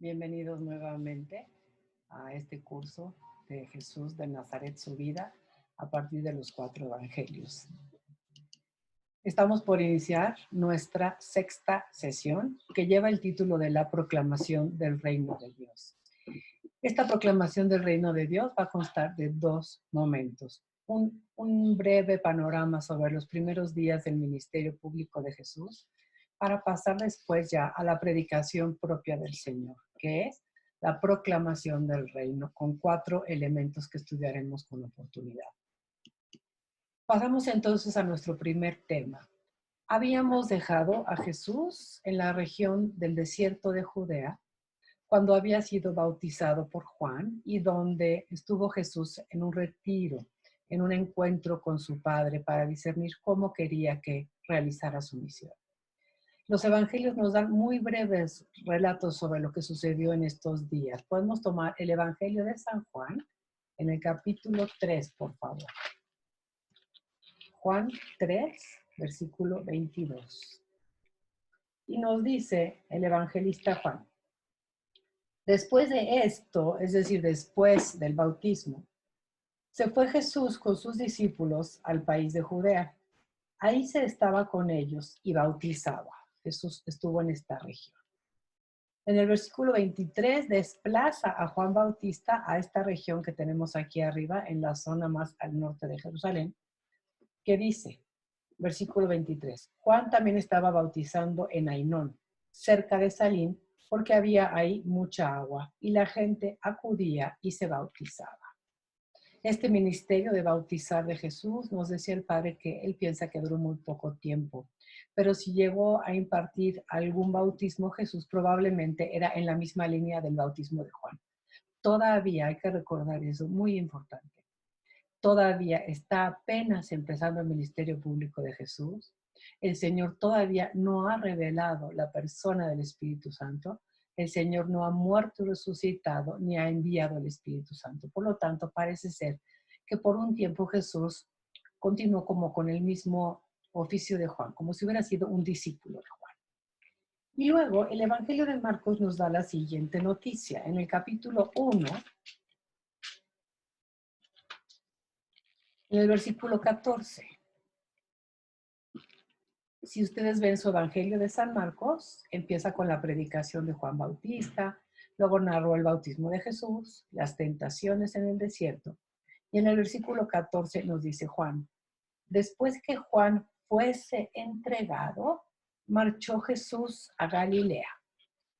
Bienvenidos nuevamente a este curso de Jesús de Nazaret, su vida, a partir de los 4 evangelios. Estamos por iniciar nuestra sexta sesión, que lleva el título de la proclamación del reino de Dios. Esta proclamación del reino de Dios va a constar de 2 momentos. Un breve panorama sobre los primeros días del ministerio público de Jesús, para pasar después ya a la predicación propia del Señor, que es la proclamación del reino, con 4 elementos que estudiaremos con oportunidad. Pasamos entonces a nuestro primer tema. Habíamos dejado a Jesús en la región del desierto de Judea, cuando había sido bautizado por Juan y donde estuvo Jesús en un retiro, en un encuentro con su Padre para discernir cómo quería que realizara su misión. Los evangelios nos dan muy breves relatos sobre lo que sucedió en estos días. Podemos tomar el evangelio de San Juan en el capítulo 3, por favor. Juan 3, versículo 22. Y nos dice el evangelista Juan: después de esto, es decir, después del bautismo, se fue Jesús con sus discípulos al país de Judea. Ahí se estaba con ellos y bautizaba. Jesús estuvo en esta región. En el versículo 23 desplaza a Juan Bautista a esta región que tenemos aquí arriba, en la zona más al norte de Jerusalén, que dice, versículo 23, Juan también estaba bautizando en Ainón, cerca de Salim, porque había ahí mucha agua, y la gente acudía y se bautizaba. Este ministerio de bautizar de Jesús, nos decía el Padre que él piensa que duró muy poco tiempo, pero si llegó a impartir algún bautismo, Jesús probablemente era en la misma línea del bautismo de Juan. Todavía hay que recordar eso, muy importante. Todavía está apenas empezando el ministerio público de Jesús. El Señor todavía no ha revelado la persona del Espíritu Santo. El Señor no ha muerto y resucitado, ni ha enviado el Espíritu Santo. Por lo tanto, parece ser que por un tiempo Jesús continuó como con el mismo oficio de Juan, como si hubiera sido un discípulo de Juan. Y luego el Evangelio de Marcos nos da la siguiente noticia. En el capítulo 1, en el versículo 14. Si ustedes ven su Evangelio de San Marcos, empieza con la predicación de Juan Bautista, luego narró el bautismo de Jesús, las tentaciones en el desierto, y en el versículo 14 nos dice Juan, después que Juan fuese entregado, marchó Jesús a Galilea.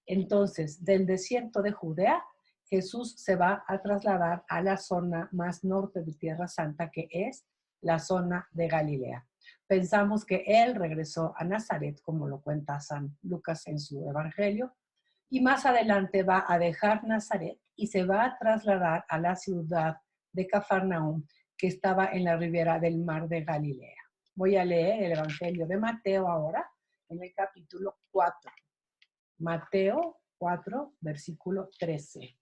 Entonces, del desierto de Judea, Jesús se va a trasladar a la zona más norte de Tierra Santa, que es la zona de Galilea. Pensamos que él regresó a Nazaret, como lo cuenta San Lucas en su Evangelio, y más adelante va a dejar Nazaret y se va a trasladar a la ciudad de Cafarnaúm, que estaba en la ribera del mar de Galilea. Voy a leer el Evangelio de Mateo ahora, en el capítulo 4. Mateo 4, versículo 13.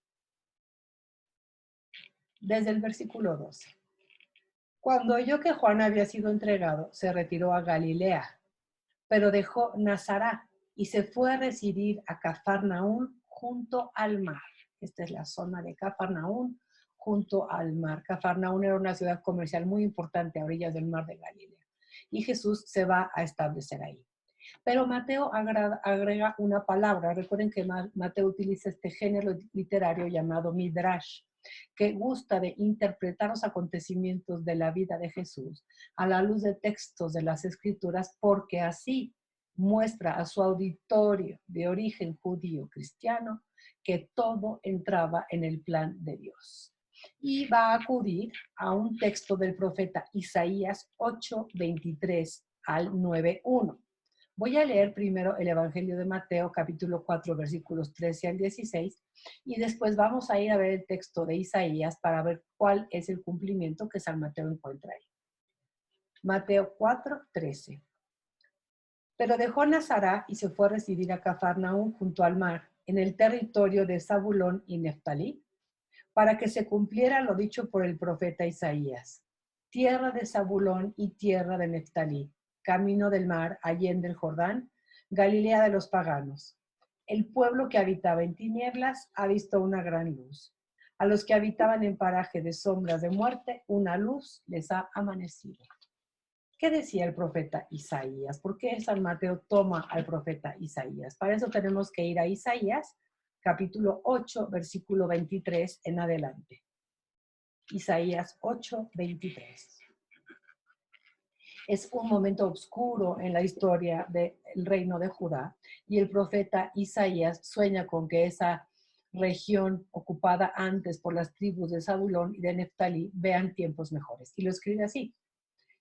Desde el versículo 12. Cuando oyó que Juan había sido entregado, se retiró a Galilea, pero dejó Nazaret y se fue a residir a Cafarnaúm junto al mar. Esta es la zona de Cafarnaúm junto al mar. Cafarnaúm era una ciudad comercial muy importante a orillas del mar de Galilea. Y Jesús se va a establecer ahí. Pero Mateo agrega una palabra. Recuerden que Mateo utiliza este género literario llamado Midrash, que gusta de interpretar los acontecimientos de la vida de Jesús a la luz de textos de las Escrituras, porque así muestra a su auditorio de origen judío cristiano que todo entraba en el plan de Dios. Y va a acudir a un texto del profeta Isaías 8:23 al 9:1. Voy a leer primero el Evangelio de Mateo, capítulo 4, versículos 13 al 16, y después vamos a ir a ver el texto de Isaías para ver cuál es el cumplimiento que San Mateo encuentra ahí. Mateo 4, 13. Pero dejó Nazaret y se fue a residir a Cafarnaúm junto al mar, en el territorio de Zabulón y Neftalí, para que se cumpliera lo dicho por el profeta Isaías. Tierra de Zabulón y tierra de Neftalí, camino del mar, allende el Jordán, Galilea de los paganos. El pueblo que habitaba en tinieblas ha visto una gran luz. A los que habitaban en paraje de sombras de muerte, una luz les ha amanecido. ¿Qué decía el profeta Isaías? ¿Por qué San Mateo toma al profeta Isaías? Para eso tenemos que ir a Isaías, capítulo 8, versículo 23 en adelante. Isaías 8, 23. Es un momento oscuro en la historia del reino de Judá y el profeta Isaías sueña con que esa región ocupada antes por las tribus de Zabulón y de Neftalí vean tiempos mejores. Y lo escribe así.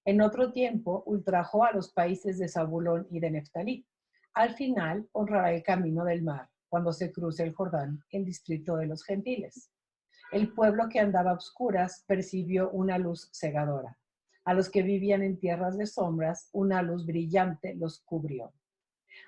En otro tiempo ultrajó a los países de Zabulón y de Neftalí. Al final honrará el camino del mar, cuando se cruce el Jordán, el distrito de los gentiles. El pueblo que andaba a obscuras percibió una luz cegadora. A los que vivían en tierras de sombras, una luz brillante los cubrió.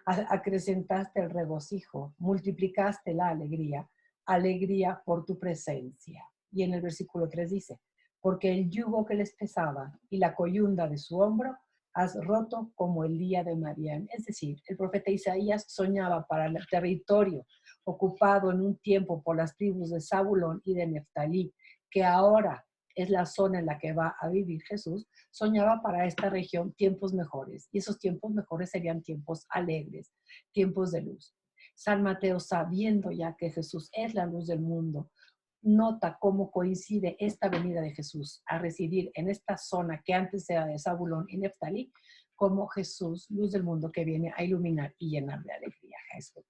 Acrecentaste el regocijo, multiplicaste la alegría, alegría por tu presencia. Y en el versículo 3 dice, porque el yugo que les pesaba y la coyunda de su hombro has roto como el día de Madián. Es decir, el profeta Isaías soñaba para el territorio ocupado en un tiempo por las tribus de Zabulón y de Neftalí, que ahora es la zona en la que va a vivir Jesús, soñaba para esta región tiempos mejores. Y esos tiempos mejores serían tiempos alegres, tiempos de luz. San Mateo, sabiendo ya que Jesús es la luz del mundo, nota cómo coincide esta venida de Jesús a residir en esta zona que antes era de Zabulón y Neftalí, como Jesús, luz del mundo, que viene a iluminar y llenar de alegría a Jesús.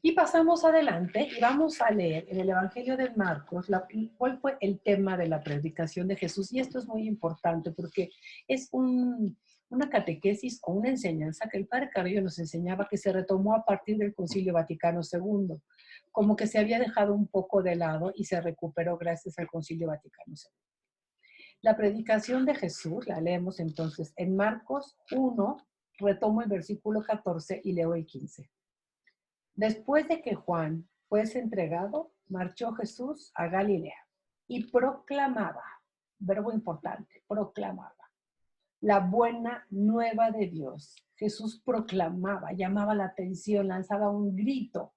Y pasamos adelante y vamos a leer en el Evangelio de Marcos cuál fue el tema de la predicación de Jesús. Y esto es muy importante porque es una catequesis o una enseñanza que el Padre Carrillo nos enseñaba, que se retomó a partir del Concilio Vaticano II, como que se había dejado un poco de lado y se recuperó gracias al Concilio Vaticano II. La predicación de Jesús la leemos entonces en Marcos 1, retomo el versículo 14 y leo el 15. Después de que Juan fuese entregado, marchó Jesús a Galilea y proclamaba, verbo importante, proclamaba, la buena nueva de Dios. Jesús proclamaba, llamaba la atención, lanzaba un grito,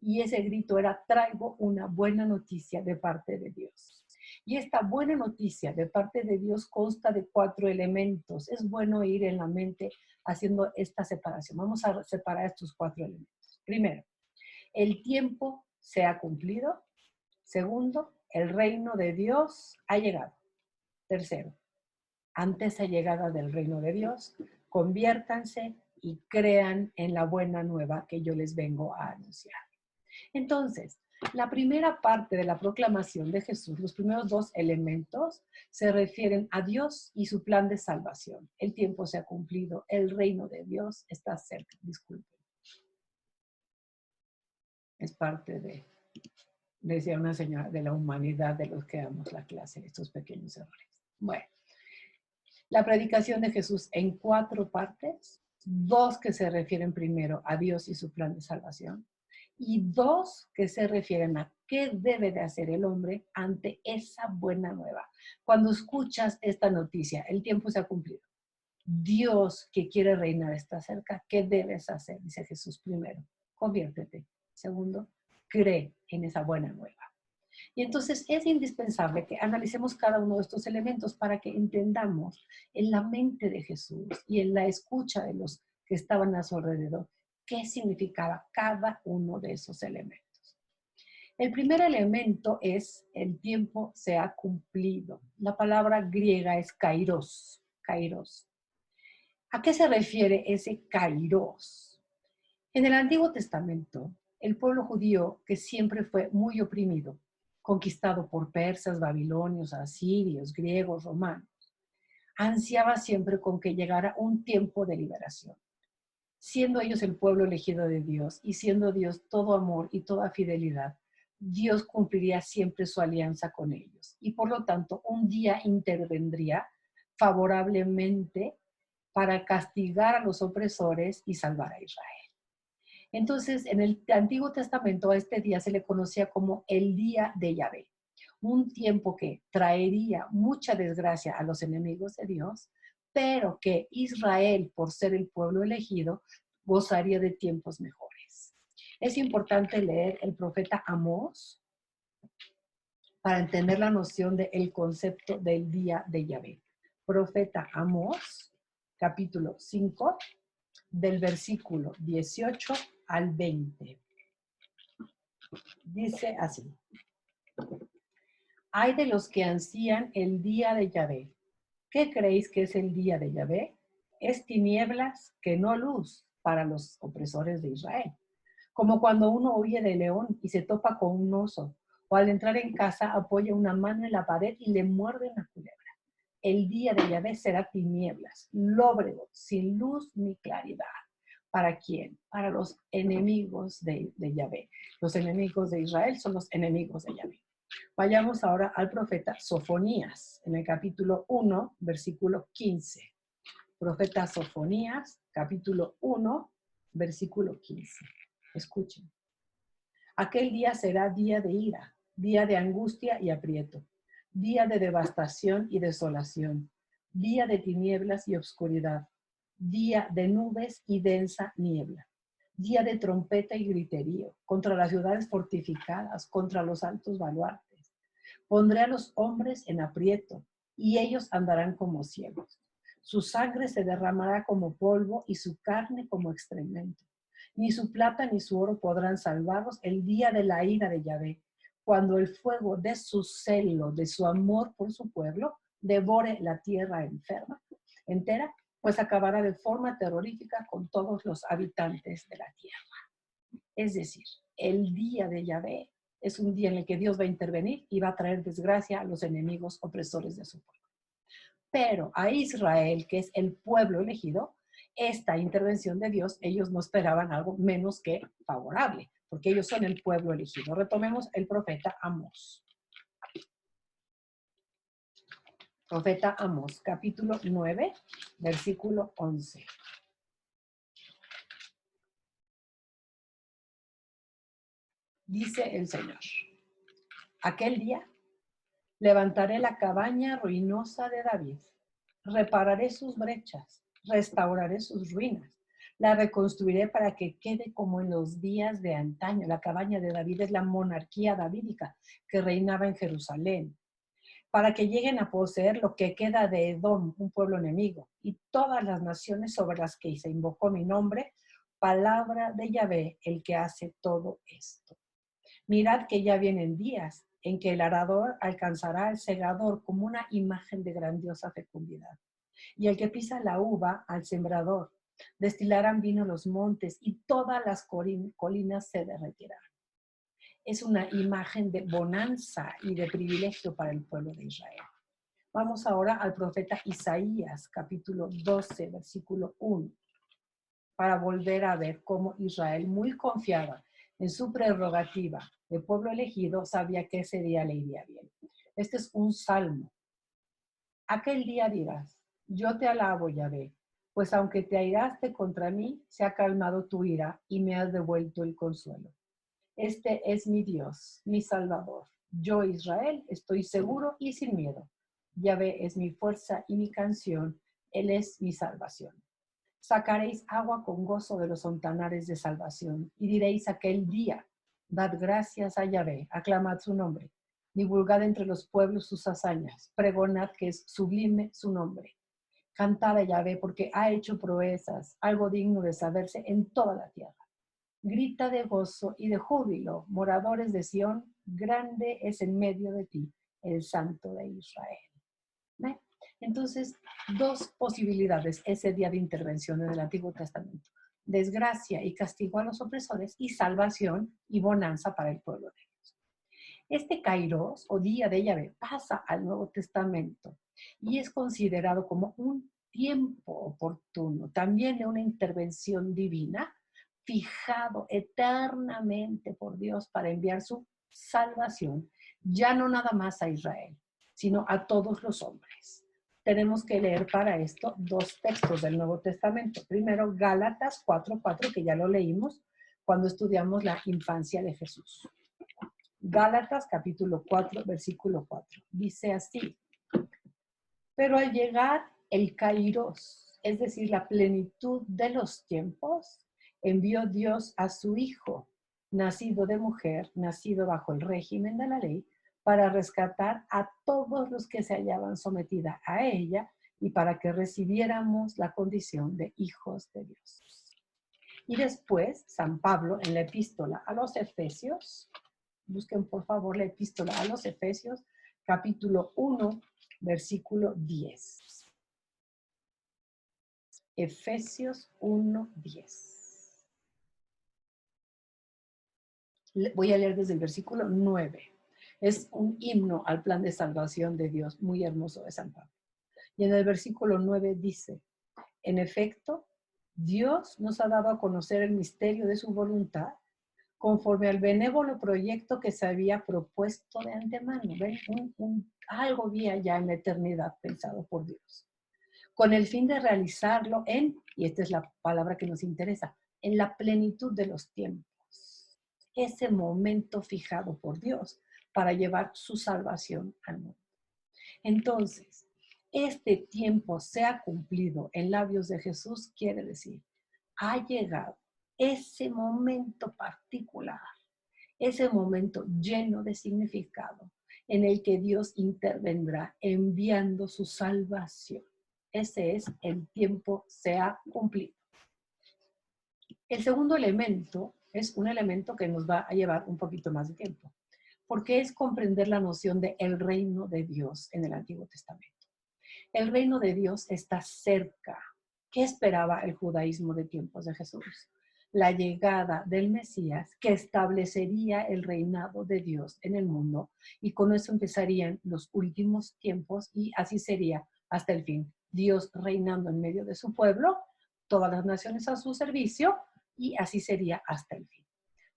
y ese grito era: traigo una buena noticia de parte de Dios. Y esta buena noticia de parte de Dios consta de 4 elementos. Es bueno ir en la mente haciendo esta separación. Vamos a separar estos 4 elementos. Primero, el tiempo se ha cumplido. Segundo, el reino de Dios ha llegado. Tercero, ante esa llegada del reino de Dios, conviértanse y crean en la buena nueva que yo les vengo a anunciar. Entonces, la primera parte de la proclamación de Jesús, los primeros 2 elementos, se refieren a Dios y su plan de salvación. El tiempo se ha cumplido, el reino de Dios está cerca. Disculpen. Es parte de, decía una señora, de la humanidad de los que damos la clase, estos pequeños errores. Bueno, la predicación de Jesús en 4 partes, 2 que se refieren primero a Dios y su plan de salvación, y 2 que se refieren a qué debe de hacer el hombre ante esa buena nueva. Cuando escuchas esta noticia, el tiempo se ha cumplido. Dios que quiere reinar está cerca. ¿Qué debes hacer? Dice Jesús. Primero, conviértete. Segundo, cree en esa buena nueva. Y entonces es indispensable que analicemos cada uno de estos elementos para que entendamos en la mente de Jesús y en la escucha de los que estaban a su alrededor qué significaba cada uno de esos elementos. El primer elemento es: el tiempo se ha cumplido. La palabra griega es kairos. Kairos. ¿A qué se refiere ese kairos? En el Antiguo Testamento, el pueblo judío, que siempre fue muy oprimido, conquistado por persas, babilonios, asirios, griegos, romanos, ansiaba siempre con que llegara un tiempo de liberación. Siendo ellos el pueblo elegido de Dios y siendo Dios todo amor y toda fidelidad, Dios cumpliría siempre su alianza con ellos. Y por lo tanto, un día intervendría favorablemente para castigar a los opresores y salvar a Israel. Entonces, en el Antiguo Testamento a este día se le conocía como el día de Yahvé, un tiempo que traería mucha desgracia a los enemigos de Dios, pero que Israel, por ser el pueblo elegido, gozaría de tiempos mejores. Es importante leer el profeta Amós para entender la noción del concepto del día de Yahvé. Profeta Amós, capítulo 5, del versículo 18 al 20. Dice así: Ay de los que ansían el día de Yahvé. ¿Qué creéis que es el día de Yahvé? Es tinieblas que no luz para los opresores de Israel. Como cuando uno huye de león y se topa con un oso, o al entrar en casa apoya una mano en la pared y le muerde una culebra. El día de Yahvé será tinieblas, lóbrego, sin luz ni claridad. ¿Para quién? Para los enemigos de Yahvé. Los enemigos de Israel son los enemigos de Yahvé. Vayamos ahora al profeta Sofonías, en el capítulo 1, versículo 15. Profeta Sofonías, capítulo 1, versículo 15. Escuchen. Aquel día será día de ira, día de angustia y aprieto, día de devastación y desolación, día de tinieblas y oscuridad, día de nubes y densa niebla, día de trompeta y griterío, contra las ciudades fortificadas, contra los altos baluartes. Pondré a los hombres en aprieto, y ellos andarán como ciegos. Su sangre se derramará como polvo y su carne como excremento. Ni su plata ni su oro podrán salvarlos el día de la ira de Yahvé, cuando el fuego de su celo, de su amor por su pueblo, devore la tierra enferma, entera, pues acabará de forma terrorífica con todos los habitantes de la tierra. Es decir, el día de Yahvé es un día en el que Dios va a intervenir y va a traer desgracia a los enemigos opresores de su pueblo. Pero a Israel, que es el pueblo elegido, esta intervención de Dios, ellos no esperaban algo menos que favorable, porque ellos son el pueblo elegido. Retomemos el profeta Amós. Profeta Amós, capítulo 9, versículo 11. Dice el Señor: aquel día levantaré la cabaña ruinosa de David, repararé sus brechas, restauraré sus ruinas, la reconstruiré para que quede como en los días de antaño. La cabaña de David es la monarquía davídica que reinaba en Jerusalén, para que lleguen a poseer lo que queda de Edom, un pueblo enemigo, y todas las naciones sobre las que se invocó mi nombre, palabra de Yahvé, el que hace todo esto. Mirad que ya vienen días en que el arador alcanzará al segador como una imagen de grandiosa fecundidad, y el que pisa la uva al sembrador. Destilarán vino los montes y todas las colinas se derretirán. Es una imagen de bonanza y de privilegio para el pueblo de Israel. Vamos ahora al profeta Isaías, capítulo 12, versículo 1, para volver a ver cómo Israel, muy confiada en su prerrogativa de pueblo elegido, sabía que ese día le iría bien. Este es un salmo. Aquel día dirás: yo te alabo, Yahvé, pues aunque te airaste contra mí, se ha calmado tu ira y me has devuelto el consuelo. Este es mi Dios, mi Salvador. Yo, Israel, estoy seguro y sin miedo. Yahvé es mi fuerza y mi canción. Él es mi salvación. Sacaréis agua con gozo de los fontanares de salvación y diréis aquel día: dad gracias a Yahvé, aclamad su nombre, divulgad entre los pueblos sus hazañas, pregonad que es sublime su nombre. Cantad a Yahvé porque ha hecho proezas, algo digno de saberse en toda la tierra. Grita de gozo y de júbilo, moradores de Sión, grande es en medio de ti el Santo de Israel. ¿Ve? Entonces, dos posibilidades ese día de intervención en el Antiguo Testamento: desgracia y castigo a los opresores, y salvación y bonanza para el pueblo de Dios. Este Kairos, o día de Yahvé, pasa al Nuevo Testamento y es considerado como un tiempo oportuno, también de una intervención divina, fijado eternamente por Dios para enviar su salvación, ya no nada más a Israel, sino a todos los hombres. Tenemos que leer para esto dos textos del Nuevo Testamento. Primero, Gálatas 4:4, que ya lo leímos cuando estudiamos la infancia de Jesús. Gálatas capítulo 4, versículo 4. Dice así: pero al llegar el Kairos, es decir, la plenitud de los tiempos, envió Dios a su Hijo, nacido de mujer, nacido bajo el régimen de la ley, para rescatar a todos los que se hallaban sometida a ella y para que recibiéramos la condición de hijos de Dios. Y después, San Pablo, en la epístola a los Efesios, busquen por favor la epístola a los Efesios, capítulo 1, versículo 10. Efesios 1, 10. Voy a leer desde el versículo 9. Es un himno al plan de salvación de Dios, muy hermoso de San Pablo. Y en el versículo 9 dice, en efecto, Dios nos ha dado a conocer el misterio de su voluntad, conforme al benévolo proyecto que se había propuesto de antemano. ¿Ven? Algo había ya en la eternidad pensado por Dios, con el fin de realizarlo y esta es la palabra que nos interesa, en la plenitud de los tiempos. Ese momento fijado por Dios para llevar su salvación al mundo. Entonces, este tiempo se ha cumplido en labios de Jesús, quiere decir, ha llegado ese momento particular, ese momento lleno de significado en el que Dios intervendrá enviando su salvación. Ese es el tiempo se ha cumplido. El segundo elemento es un elemento que nos va a llevar un poquito más de tiempo, porque es comprender la noción de el reino de Dios en el Antiguo Testamento. El reino de Dios está cerca. ¿Qué esperaba el judaísmo de tiempos de Jesús? La llegada del Mesías que establecería el reinado de Dios en el mundo y con eso empezarían los últimos tiempos y así sería hasta el fin. Dios reinando en medio de su pueblo, todas las naciones a su servicio y así sería hasta el fin.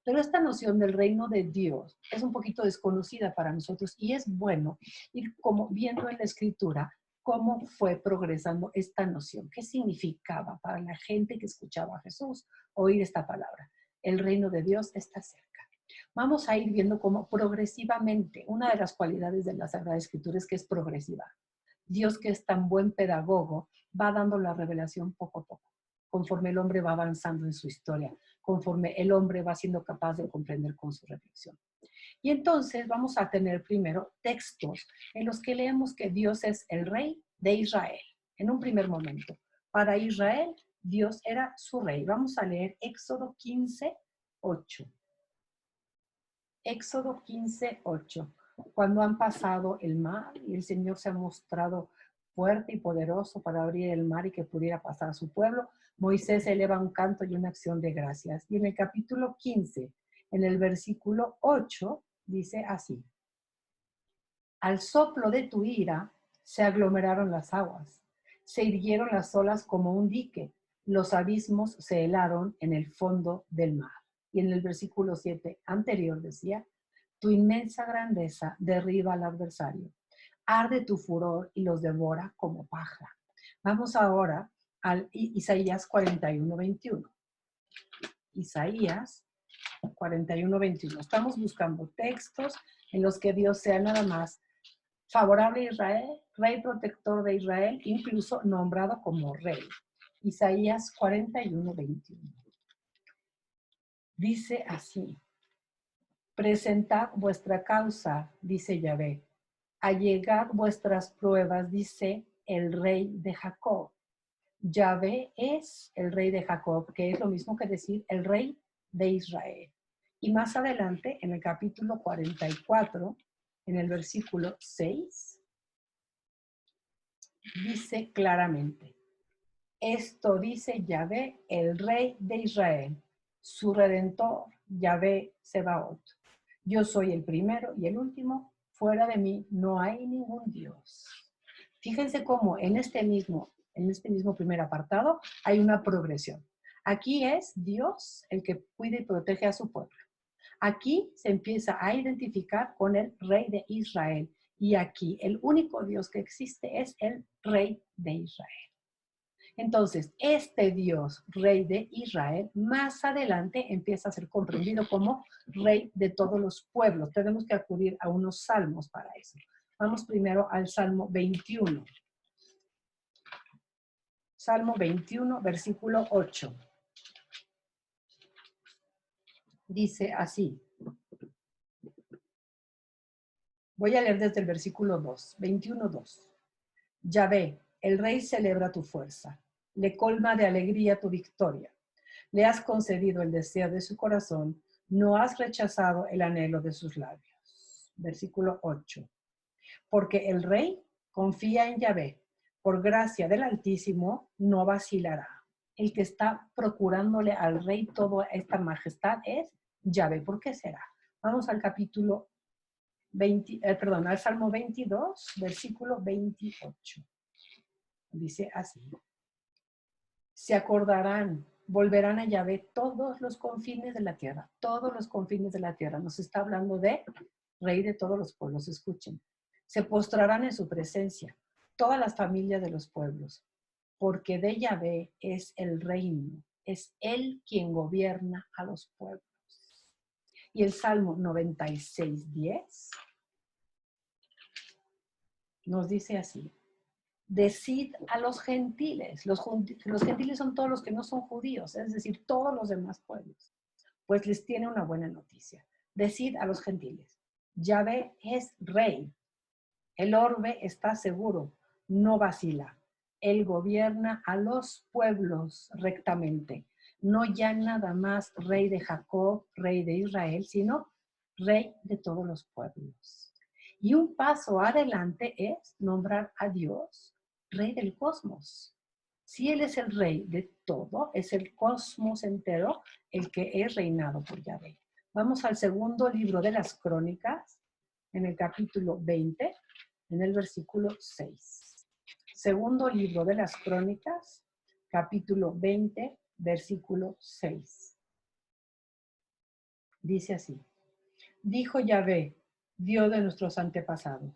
Pero esta noción del reino de Dios es un poquito desconocida para nosotros y es bueno ir como viendo en la escritura cómo fue progresando esta noción, qué significaba para la gente que escuchaba a Jesús oír esta palabra. El reino de Dios está cerca. Vamos a ir viendo cómo progresivamente, una de las cualidades de la Sagrada Escritura es que es progresiva. Dios, que es tan buen pedagogo, va dando la revelación poco a poco, conforme el hombre va avanzando en su historia, conforme el hombre va siendo capaz de comprender con su reflexión. Y entonces vamos a tener primero textos en los que leemos que Dios es el rey de Israel, en un primer momento. Para Israel, Dios era su rey. Vamos a leer Éxodo 15, 8. Éxodo 15, 8. Cuando han pasado el mar y el Señor se ha mostrado fuerte y poderoso para abrir el mar y que pudiera pasar a su pueblo, Moisés eleva un canto y una acción de gracias. Y en el capítulo 15, en el versículo 8, dice así. Al soplo de tu ira se aglomeraron las aguas, se irguieron las olas como un dique, los abismos se helaron en el fondo del mar. Y en el versículo 7 anterior decía, tu inmensa grandeza derriba al adversario, arde tu furor y los devora como paja. Vamos ahora al Isaías 41, 21. Isaías 41, 21. Estamos buscando textos en los que Dios sea nada más favorable a Israel, rey protector de Israel, incluso nombrado como rey. Isaías 41, 21. Dice así, presentad vuestra causa, dice Yahvé, allegad vuestras pruebas, dice el rey de Jacob. Yahvé es el rey de Jacob, que es lo mismo que decir el rey de Israel. Y más adelante, en el capítulo 44, en el versículo 6, dice claramente, esto dice Yahvé, el rey de Israel, su redentor, Yahvé Sebaot. Yo soy el primero y el último, fuera de mí no hay ningún Dios. Fíjense cómo en este mismo primer apartado hay una progresión. Aquí es Dios el que cuida y protege a su pueblo. Aquí se empieza a identificar con el rey de Israel. Y aquí el único Dios que existe es el rey de Israel. Entonces, este Dios, rey de Israel, más adelante empieza a ser comprendido como rey de todos los pueblos. Tenemos que acudir a unos salmos para eso. Vamos primero al Salmo 21. Salmo 21, versículo 8. Dice así. Voy a leer desde el versículo 2, 21:2. Yahvé, el rey celebra tu fuerza, le colma de alegría tu victoria. Le has concedido el deseo de su corazón, no has rechazado el anhelo de sus labios. Versículo 8. Porque el rey confía en Yahvé, por gracia del Altísimo no vacilará. El que está procurándole al rey toda esta majestad es Yahvé. ¿Por qué será? Vamos al capítulo 20, al Salmo 22, versículo 28. Dice así. Se acordarán, volverán a Yahvé todos los confines de la tierra, todos los confines de la tierra. Nos está hablando de Rey de todos los pueblos, escuchen. Se postrarán en su presencia todas las familias de los pueblos, porque de Yahvé es el reino, es Él quien gobierna a los pueblos. Y el Salmo 96:10 nos dice así. Decid a los gentiles, los gentiles son todos los que no son judíos, es decir, todos los demás pueblos, pues les tiene una buena noticia. Decid a los gentiles, Yahvé es rey, el orbe está seguro, no vacila, él gobierna a los pueblos rectamente, no ya nada más rey de Jacob, rey de Israel, sino rey de todos los pueblos. Y un paso adelante es nombrar a Dios rey del cosmos. Si Él es el rey de todo, es el cosmos entero el que es reinado por Yahvé. Vamos al segundo libro de las Crónicas, en el capítulo 20, en el versículo 6. Segundo libro de las Crónicas, capítulo 20, versículo 6. Dice así. Dijo Yahvé, Dios de nuestros antepasados,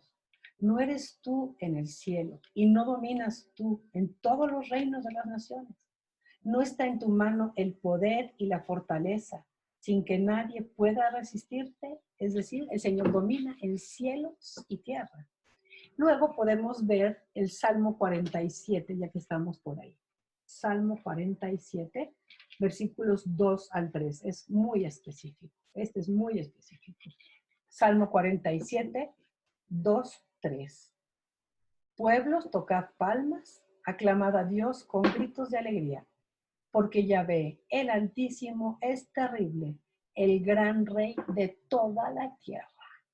¿no eres tú en el cielo y no dominas tú en todos los reinos de las naciones? ¿No está en tu mano el poder y la fortaleza sin que nadie pueda resistirte? Es decir, el Señor domina en cielos y tierra. Luego podemos ver el Salmo 47, ya que estamos por ahí. Salmo 47, versículos 2 al 3. Es muy específico. Este es muy específico. Salmo 47, 2, 3. Pueblos, tocad palmas, aclamad a Dios con gritos de alegría, porque Yahvé, el Altísimo, es terrible, el gran rey de toda la tierra.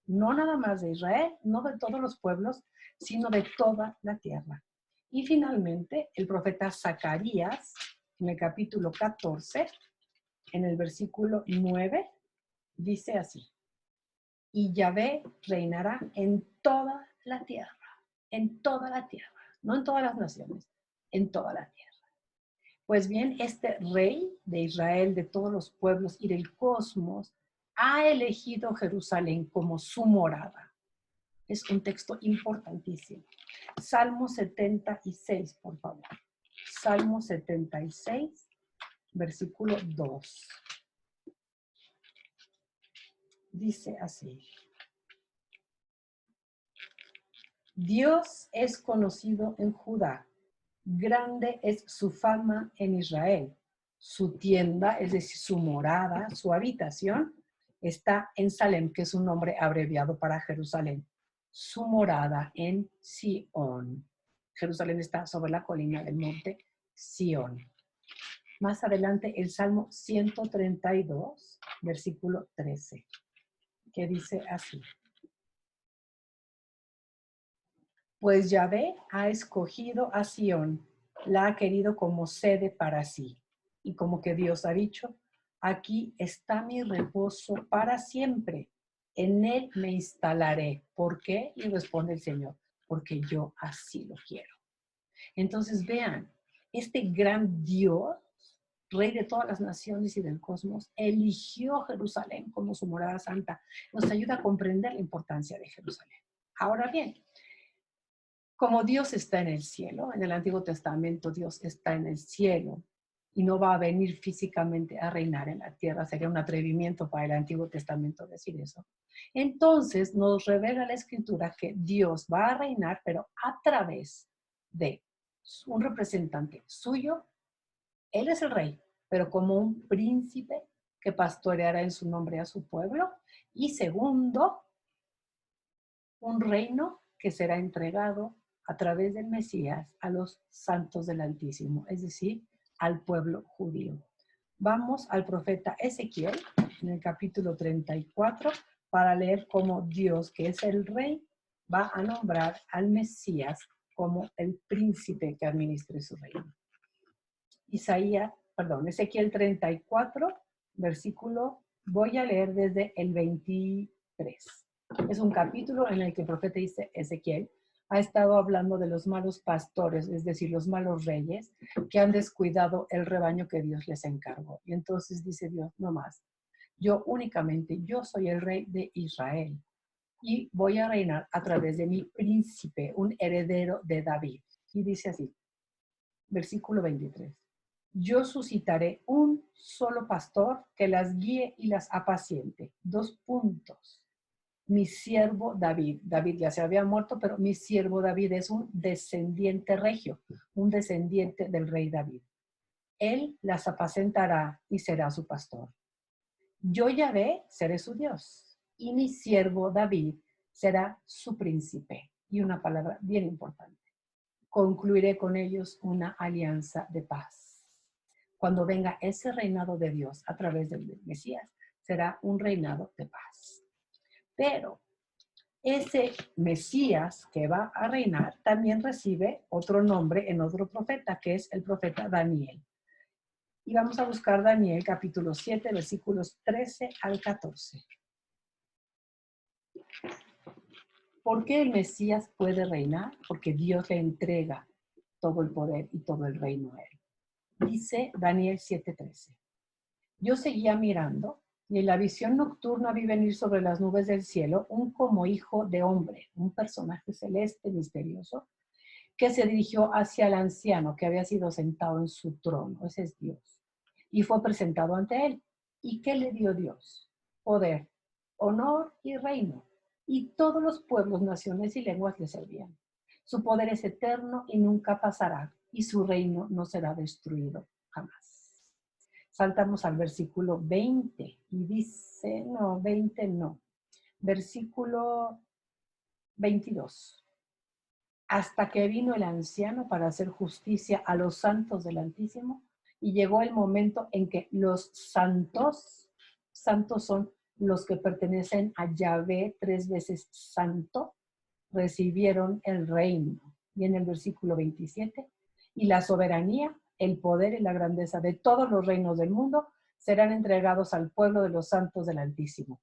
No nada más de Israel, no de todos los pueblos, sino de toda la tierra. Y finalmente, el profeta Zacarías, en el capítulo 14, en el versículo 9, dice así. Y Yahvé reinará en toda la tierra, no en todas las naciones, en toda la tierra. Pues bien, este rey de Israel, de todos los pueblos y del cosmos, ha elegido Jerusalén como su morada. Es un texto importantísimo. Salmo 76, por favor. Salmo 76, versículo 2. Dice así. Dios es conocido en Judá, grande es su fama en Israel. Su tienda, es decir, su morada, su habitación, está en Salem, que es un nombre abreviado para Jerusalén. Su morada en Sión. Jerusalén está sobre la colina del monte Sión. Más adelante, el Salmo 132, versículo 13, que dice así. Pues Yahvé ha escogido a Sión, la ha querido como sede para sí. Y como que Dios ha dicho, aquí está mi reposo para siempre, en él me instalaré. ¿Por qué? Y responde el Señor, porque yo así lo quiero. Entonces vean, este gran Dios, Rey de todas las naciones y del cosmos, eligió Jerusalén como su morada santa. Nos ayuda a comprender la importancia de Jerusalén. Ahora bien, como Dios está en el cielo, en el Antiguo Testamento Dios está en el cielo y no va a venir físicamente a reinar en la tierra, sería un atrevimiento para el Antiguo Testamento decir eso. Entonces nos revela la Escritura que Dios va a reinar, pero a través de un representante suyo. Él es el rey, pero como un príncipe que pastoreará en su nombre a su pueblo. Y segundo, un reino que será entregado a través del Mesías a los santos del Altísimo, es decir, al pueblo judío. Vamos al profeta Ezequiel en el capítulo 34 para leer cómo Dios, que es el rey, va a nombrar al Mesías como el príncipe que administre su reino. Ezequiel 34, versículo, voy a leer desde el 23. Es un capítulo en el que el profeta dice Ezequiel ha estado hablando de los malos pastores, es decir, los malos reyes que han descuidado el rebaño que Dios les encargó. Y entonces dice Dios, no más, yo soy el rey de Israel y voy a reinar a través de mi príncipe, un heredero de David. Y dice así, versículo 23. Yo suscitaré un solo pastor que las guíe y las apaciente. 2 puntos. Mi siervo David. David ya se había muerto, pero mi siervo David es un descendiente regio, un descendiente del rey David. Él las apacentará y será su pastor. Yo, Yahvé, seré su Dios, y mi siervo David será su príncipe. Y una palabra bien importante. Concluiré con ellos una alianza de paz. Cuando venga ese reinado de Dios a través del Mesías, será un reinado de paz. Pero ese Mesías que va a reinar también recibe otro nombre en otro profeta, que es el profeta Daniel. Y vamos a buscar Daniel capítulo 7, versículos 13 al 14. ¿Por qué el Mesías puede reinar? Porque Dios le entrega todo el poder y todo el reino a él. Dice Daniel 7:13. Yo seguía mirando y en la visión nocturna vi venir sobre las nubes del cielo un como hijo de hombre, un personaje celeste misterioso, que se dirigió hacia el anciano que había sido sentado en su trono, ese es Dios, y fue presentado ante él. ¿Y qué le dio Dios? Poder, honor y reino, y todos los pueblos, naciones y lenguas le servían. Su poder es eterno y nunca pasará, y su reino no será destruido jamás. Saltamos al versículo 20 y dice, no, 20 no, versículo 22. Hasta que vino el anciano para hacer justicia a los santos del Altísimo, y llegó el momento en que los santos son los que pertenecen a Yahvé, 3 veces santo, recibieron el reino. Y en el versículo 27, y la soberanía, el poder y la grandeza de todos los reinos del mundo serán entregados al pueblo de los santos del Altísimo.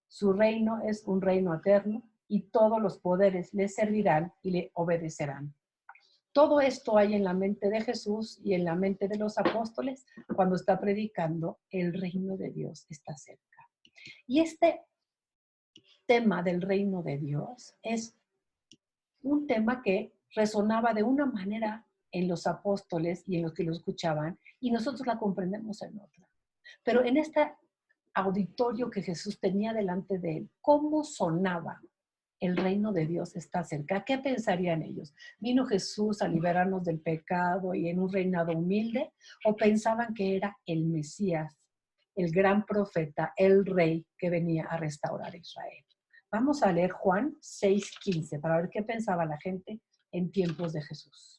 Su reino es un reino eterno y todos los poderes le servirán y le obedecerán. Todo esto hay en la mente de Jesús y en la mente de los apóstoles cuando está predicando el reino de Dios está cerca. Y este tema del reino de Dios es un tema que resonaba de una manera en los apóstoles y en los que lo escuchaban, y nosotros la comprendemos en otra. Pero en este auditorio que Jesús tenía delante de él, ¿cómo sonaba? El reino de Dios está cerca. ¿Qué pensarían ellos? ¿Vino Jesús a liberarnos del pecado y en un reinado humilde? ¿O pensaban que era el Mesías, el gran profeta, el rey que venía a restaurar a Israel? Vamos a leer Juan 6:15 para ver qué pensaba la gente en tiempos de Jesús.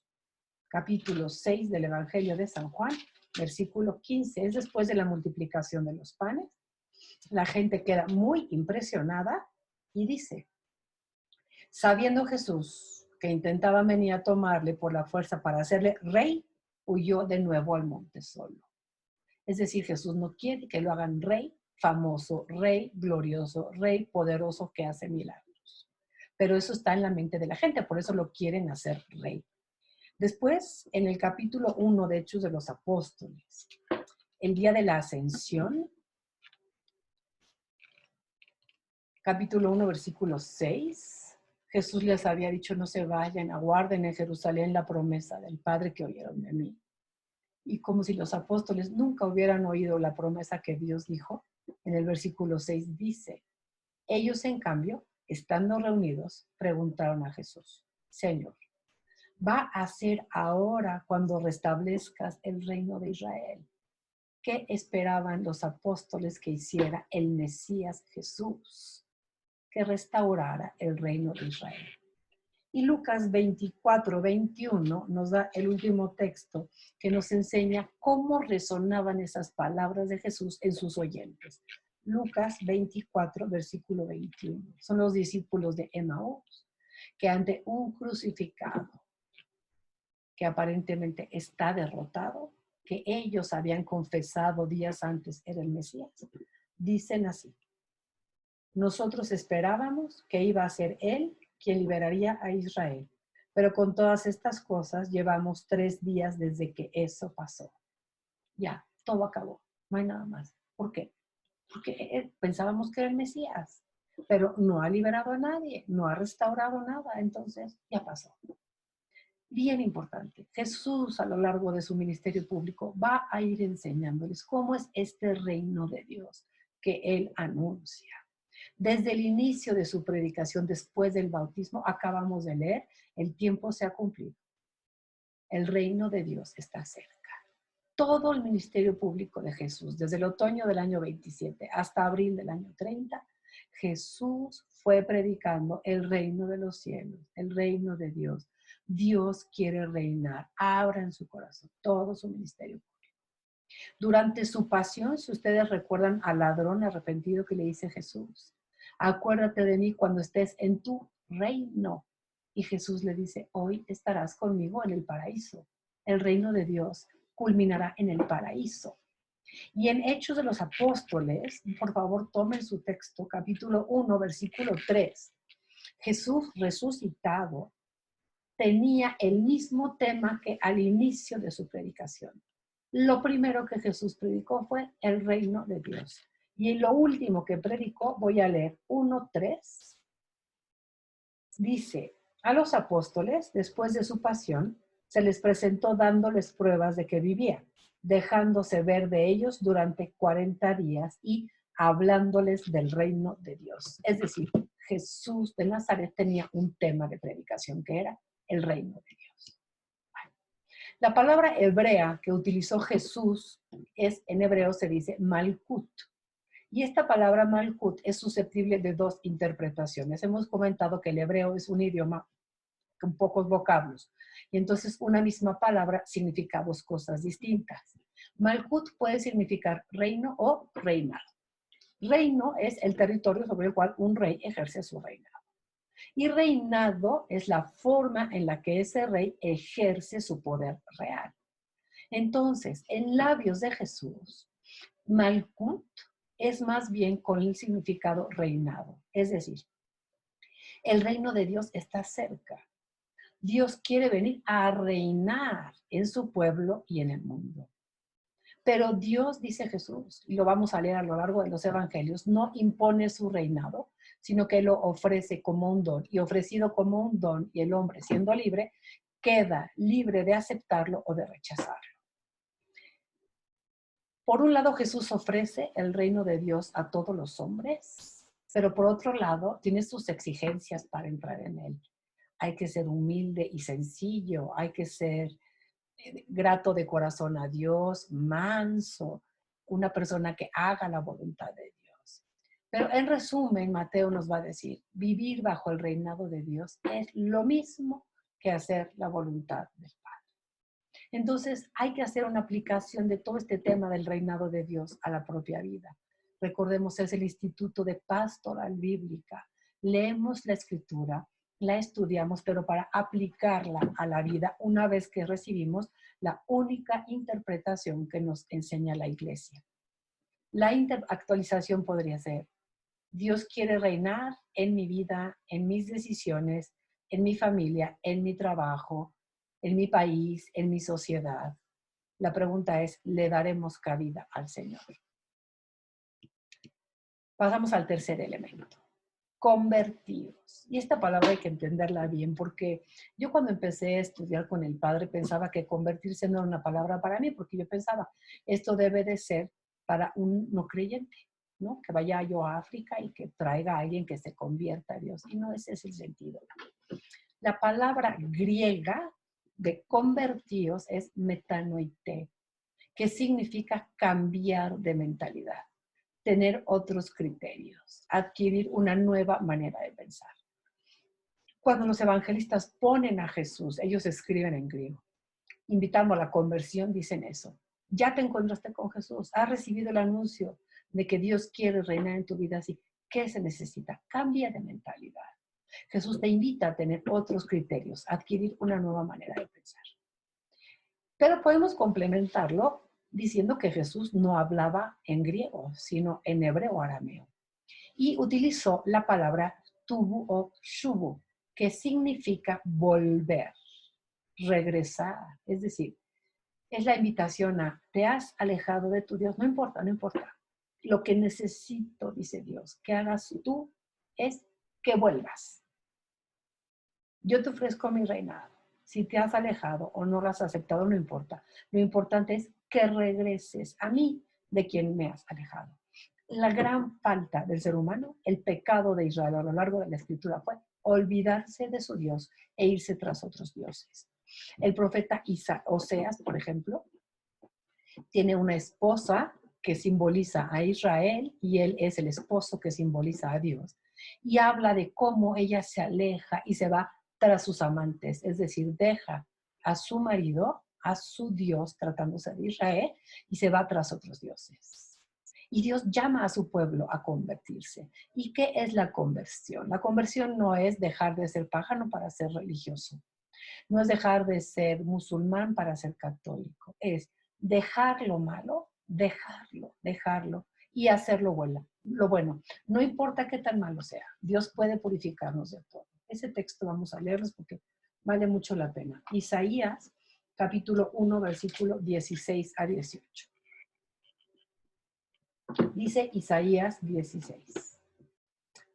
Capítulo 6 del Evangelio de San Juan, versículo 15. Es después de la multiplicación de los panes. La gente queda muy impresionada y dice, sabiendo Jesús que intentaban venir a tomarle por la fuerza para hacerle rey, huyó de nuevo al monte solo. Es decir, Jesús no quiere que lo hagan rey famoso, rey glorioso, rey poderoso que hace milagros. Pero eso está en la mente de la gente, por eso lo quieren hacer rey. Después, en el capítulo 1 de Hechos de los Apóstoles, el día de la Ascensión, capítulo 1, versículo 6, Jesús les había dicho, no se vayan, aguarden en Jerusalén la promesa del Padre que oyeron de mí. Y como si los apóstoles nunca hubieran oído la promesa que Dios dijo, en el versículo 6 dice, ellos en cambio, estando reunidos, preguntaron a Jesús, Señor, ¿va a ser ahora cuando restablezcas el reino de Israel? ¿Qué esperaban los apóstoles que hiciera el Mesías Jesús? Que restaurara el reino de Israel. Y Lucas 24, 21 nos da el último texto que nos enseña cómo resonaban esas palabras de Jesús en sus oyentes. Lucas 24, versículo 21. Son los discípulos de Emaús, que ante un crucificado que aparentemente está derrotado, que ellos habían confesado días antes era el Mesías, dicen así: nosotros esperábamos que iba a ser él quien liberaría a Israel, pero con todas estas cosas llevamos 3 días desde que eso pasó. Ya, todo acabó, no hay nada más. ¿Por qué? Porque pensábamos que era el Mesías, pero no ha liberado a nadie, no ha restaurado nada, entonces ya pasó. Bien importante, Jesús a lo largo de su ministerio público va a ir enseñándoles cómo es este reino de Dios que él anuncia. Desde el inicio de su predicación después del bautismo, acabamos de leer, el tiempo se ha cumplido. El reino de Dios está cerca. Todo el ministerio público de Jesús, desde el otoño del año 27 hasta abril del año 30, Jesús fue predicando el reino de los cielos, el reino de Dios. Dios quiere reinar. Abran su corazón, todo su ministerio público. Durante su pasión, si ustedes recuerdan al ladrón arrepentido que le dice Jesús, acuérdate de mí cuando estés en tu reino. Y Jesús le dice, hoy estarás conmigo en el paraíso. El reino de Dios culminará en el paraíso. Y en Hechos de los Apóstoles, por favor tomen su texto, capítulo 1, versículo 3. Jesús resucitado tenía el mismo tema que al inicio de su predicación. Lo primero que Jesús predicó fue el reino de Dios. Y lo último que predicó, voy a leer 1:3, dice, a los apóstoles, después de su pasión, se les presentó dándoles pruebas de que vivía, dejándose ver de ellos durante 40 días y hablándoles del reino de Dios. Es decir, Jesús de Nazaret tenía un tema de predicación que era el reino de Dios. La palabra hebrea que utilizó Jesús es, en hebreo se dice malkut. Y esta palabra malkut es susceptible de 2 interpretaciones. Hemos comentado que el hebreo es un idioma con pocos vocablos. Y entonces una misma palabra significa 2 cosas distintas. Malkut puede significar reino o reinado. Reino es el territorio sobre el cual un rey ejerce su reinado. Y reinado es la forma en la que ese rey ejerce su poder real. Entonces, en labios de Jesús, Malkut es más bien con el significado reinado. Es decir, el reino de Dios está cerca. Dios quiere venir a reinar en su pueblo y en el mundo. Pero Dios, dice Jesús, y lo vamos a leer a lo largo de los evangelios, no impone su reinado, sino que lo ofrece como un don. Y ofrecido como un don, y el hombre siendo libre, queda libre de aceptarlo o de rechazarlo. Por un lado, Jesús ofrece el reino de Dios a todos los hombres, pero por otro lado, tiene sus exigencias para entrar en él. Hay que ser humilde y sencillo, hay que ser grato de corazón a Dios, manso, una persona que haga la voluntad de Dios. Pero en resumen, Mateo nos va a decir, vivir bajo el reinado de Dios es lo mismo que hacer la voluntad del Padre. Entonces, hay que hacer una aplicación de todo este tema del reinado de Dios a la propia vida. Recordemos, es el Instituto de Pastoral Bíblica. Leemos la Escritura, la estudiamos, pero para aplicarla a la vida una vez que recibimos la única interpretación que nos enseña la Iglesia. La actualización podría ser, Dios quiere reinar en mi vida, en mis decisiones, en mi familia, en mi trabajo, en mi país, en mi sociedad. La pregunta es, ¿le daremos cabida al Señor? Pasamos al tercer elemento. Convertidos. Y esta palabra hay que entenderla bien porque yo cuando empecé a estudiar con el Padre pensaba que convertirse no era una palabra para mí, porque yo pensaba, esto debe de ser para un no creyente, ¿no? Que vaya yo a África y que traiga a alguien que se convierta a Dios. Y no ese es el sentido. La palabra griega de convertidos es metanoite, que significa cambiar de mentalidad, tener otros criterios, adquirir una nueva manera de pensar. Cuando los evangelistas ponen a Jesús, ellos escriben en griego, invitando a la conversión, dicen eso. Ya te encontraste con Jesús, has recibido el anuncio de que Dios quiere reinar en tu vida así. ¿Qué se necesita? Cambia de mentalidad. Jesús te invita a tener otros criterios, a adquirir una nueva manera de pensar. Pero podemos complementarlo diciendo que Jesús no hablaba en griego, sino en hebreo arameo. Y utilizó la palabra tubu o shubu, que significa volver, regresar. Es decir, es la invitación a, te has alejado de tu Dios, no importa, no importa. Lo que necesito, dice Dios, que hagas tú es que vuelvas. Yo te ofrezco mi reinado. Si te has alejado o no lo has aceptado, no importa. Lo importante es que regreses a mí de quien me has alejado. La gran falta del ser humano, el pecado de Israel a lo largo de la Escritura fue olvidarse de su Dios e irse tras otros dioses. El profeta Oseas, por ejemplo, tiene una esposa que simboliza a Israel y él es el esposo que simboliza a Dios. Y habla de cómo ella se aleja y se va tras sus amantes, es decir, deja a su marido, a su Dios, tratándose de Israel, y se va tras otros dioses. Y Dios llama a su pueblo a convertirse. ¿Y qué es la conversión? La conversión no es dejar de ser pagano para ser religioso. No es dejar de ser musulmán para ser católico. Es dejar lo malo, dejarlo y hacer lo bueno. No importa qué tan malo sea, Dios puede purificarnos de todo. Ese texto vamos a leerlos porque vale mucho la pena. Isaías, capítulo 1, versículo 16 a 18. Dice Isaías 16.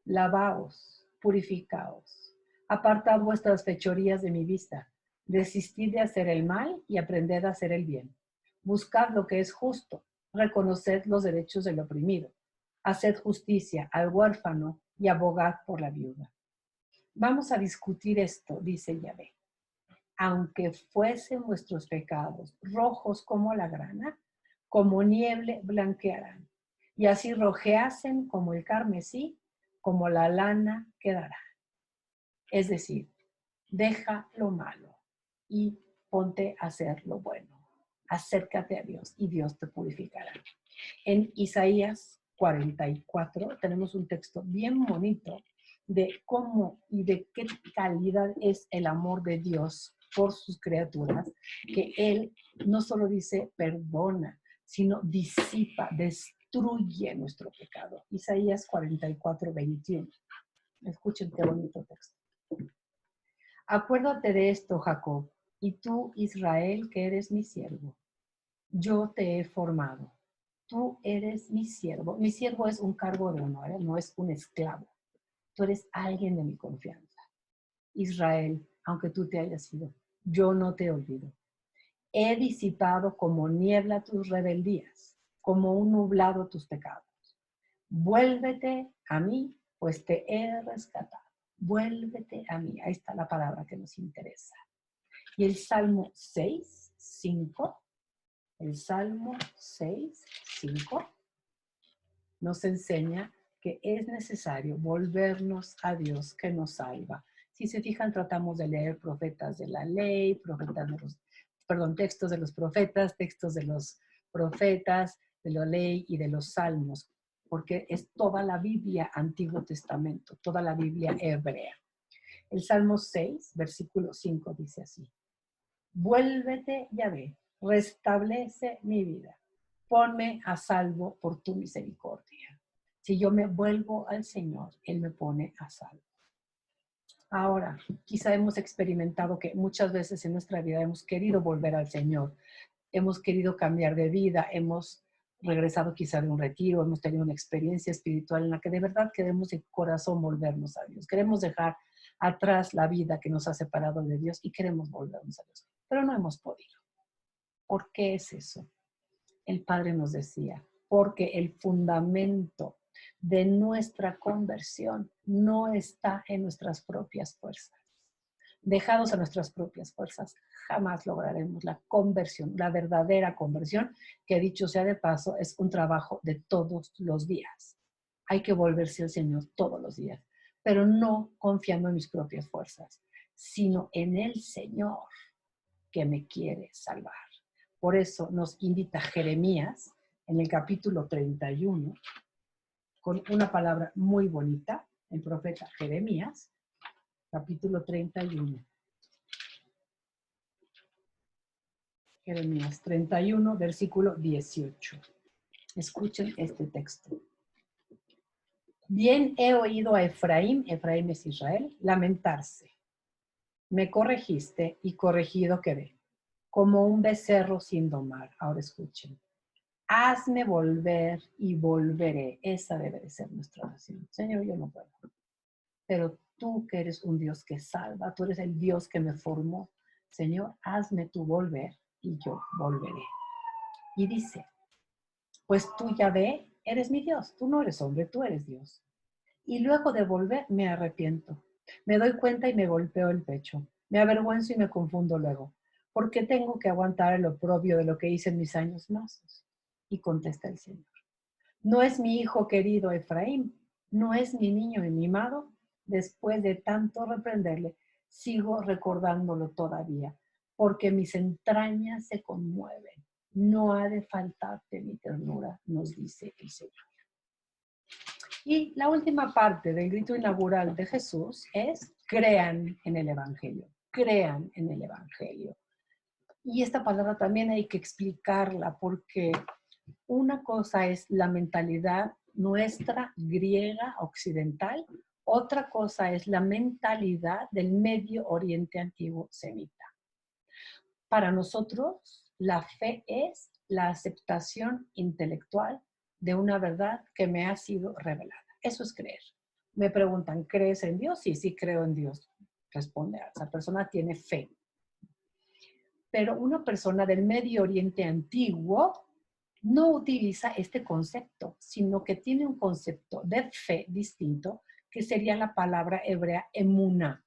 Lavaos, purificaos, apartad vuestras fechorías de mi vista, desistid de hacer el mal y aprended a hacer el bien. Buscad lo que es justo, reconoced los derechos del oprimido, haced justicia al huérfano y abogad por la viuda. Vamos a discutir esto, dice Yahvé. Aunque fuesen vuestros pecados rojos como la grana, como nieve blanquearán, y así rojeasen como el carmesí, como la lana quedará. Es decir, deja lo malo y ponte a hacer lo bueno. Acércate a Dios y Dios te purificará. En Isaías 44 tenemos un texto bien bonito de cómo y de qué calidad es el amor de Dios por sus criaturas, que Él no solo dice perdona, sino disipa, destruye nuestro pecado. Isaías 44, 21. Escuchen qué bonito texto. Acuérdate de esto, Jacob, y tú, Israel, que eres mi siervo. Yo te he formado. Tú eres mi siervo. Mi siervo es un cargo de honor, no es un esclavo. Tú eres alguien de mi confianza. Israel, aunque tú te hayas ido, yo no te olvido. He disipado como niebla tus rebeldías, como un nublado tus pecados. Vuélvete a mí, pues te he rescatado. Vuélvete a mí. Ahí está la palabra que nos interesa. Y el Salmo 6, 5. El Salmo 6, 5 nos enseña que es necesario volvernos a Dios que nos salva. Si se fijan, tratamos de leer profetas de la ley, textos de los profetas, textos de los profetas, de la ley y de los salmos, porque es toda la Biblia Antiguo Testamento, toda la Biblia hebrea. El Salmo 6, versículo 5 dice así: Vuélvete, Yahvé, restablece mi vida, ponme a salvo por tu misericordia. Si yo me vuelvo al Señor, Él me pone a salvo. Ahora, quizá hemos experimentado que muchas veces en nuestra vida hemos querido volver al Señor, hemos querido cambiar de vida, hemos regresado quizá de un retiro, hemos tenido una experiencia espiritual en la que de verdad queremos de corazón volvernos a Dios. Queremos dejar atrás la vida que nos ha separado de Dios y queremos volvernos a Dios, pero no hemos podido. ¿Por qué es eso? El Padre nos decía, porque el fundamento de nuestra conversión no está en nuestras propias fuerzas. Dejados a nuestras propias fuerzas, jamás lograremos la conversión, la verdadera conversión, que dicho sea de paso, es un trabajo de todos los días. Hay que volverse al Señor todos los días, pero no confiando en mis propias fuerzas, sino en el Señor que me quiere salvar. Por eso nos invita Jeremías en el capítulo 31, con una palabra muy bonita, el profeta Jeremías, capítulo 31. Jeremías 31, versículo 18. Escuchen este texto. Bien he oído a Efraín es Israel, lamentarse. Me corregiste y corregido quedé, como un becerro sin domar. Ahora escuchen. Hazme volver y volveré. Esa debe de ser nuestra oración. Señor, yo no puedo. Pero tú que eres un Dios que salva, tú eres el Dios que me formó. Señor, hazme tú volver y yo volveré. Y dice, pues tú, Yahvé, eres mi Dios. Tú no eres hombre, tú eres Dios. Y luego de volver me arrepiento. Me doy cuenta y me golpeo el pecho. Me avergüenzo y me confundo luego. ¿Por qué tengo que aguantar el oprobio de lo que hice en mis años mozos? Y contesta el Señor. No es mi hijo querido Efraín, no es mi niño mimado. Después de tanto reprenderle, sigo recordándolo todavía, porque mis entrañas se conmueven. No ha de faltarte mi ternura, nos dice el Señor. Y la última parte del grito inaugural de Jesús es: crean en el Evangelio, crean en el Evangelio. Y esta palabra también hay que explicarla, porque una cosa es la mentalidad nuestra griega occidental, otra cosa es la mentalidad del Medio Oriente antiguo semita. Para nosotros, la fe es la aceptación intelectual de una verdad que me ha sido revelada. Eso es creer. Me preguntan, ¿crees en Dios? Sí, sí creo en Dios. Responde, esa persona tiene fe. Pero una persona del Medio Oriente antiguo no utiliza este concepto, sino que tiene un concepto de fe distinto, que sería la palabra hebrea emuná.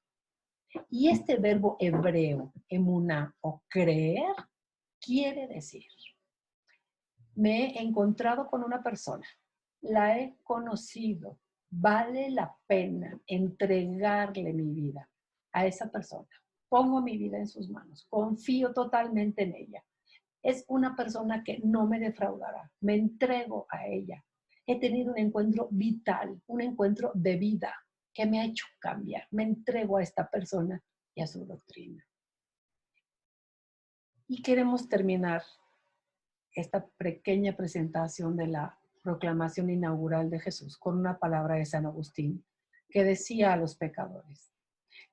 Y este verbo hebreo, emuná, o creer, quiere decir, me he encontrado con una persona, la he conocido, vale la pena entregarle mi vida a esa persona. Pongo mi vida en sus manos, confío totalmente en ella. Es una persona que no me defraudará, me entrego a ella. He tenido un encuentro vital, un encuentro de vida que me ha hecho cambiar. Me entrego a esta persona y a su doctrina. Y queremos terminar esta pequeña presentación de la proclamación inaugural de Jesús con una palabra de San Agustín que decía a los pecadores: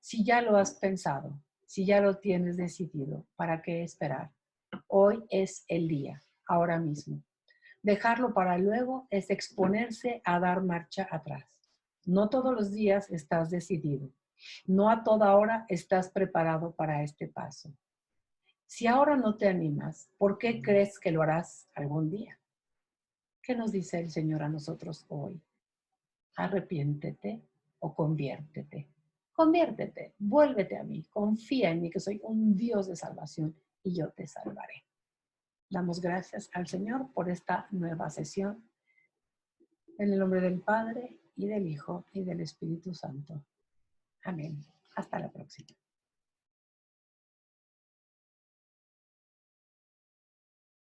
si ya lo has pensado, si ya lo tienes decidido, ¿para qué esperar? Hoy es el día, ahora mismo. Dejarlo para luego es exponerse a dar marcha atrás. No todos los días estás decidido. No a toda hora estás preparado para este paso. Si ahora no te animas, ¿por qué crees que lo harás algún día? ¿Qué nos dice el Señor a nosotros hoy? Arrepiéntete o conviértete. Conviértete, vuélvete a mí, confía en mí que soy un Dios de salvación y yo te salvaré. Damos gracias al Señor por esta nueva sesión. En el nombre del Padre, y del Hijo, y del Espíritu Santo. Amén. Hasta la próxima.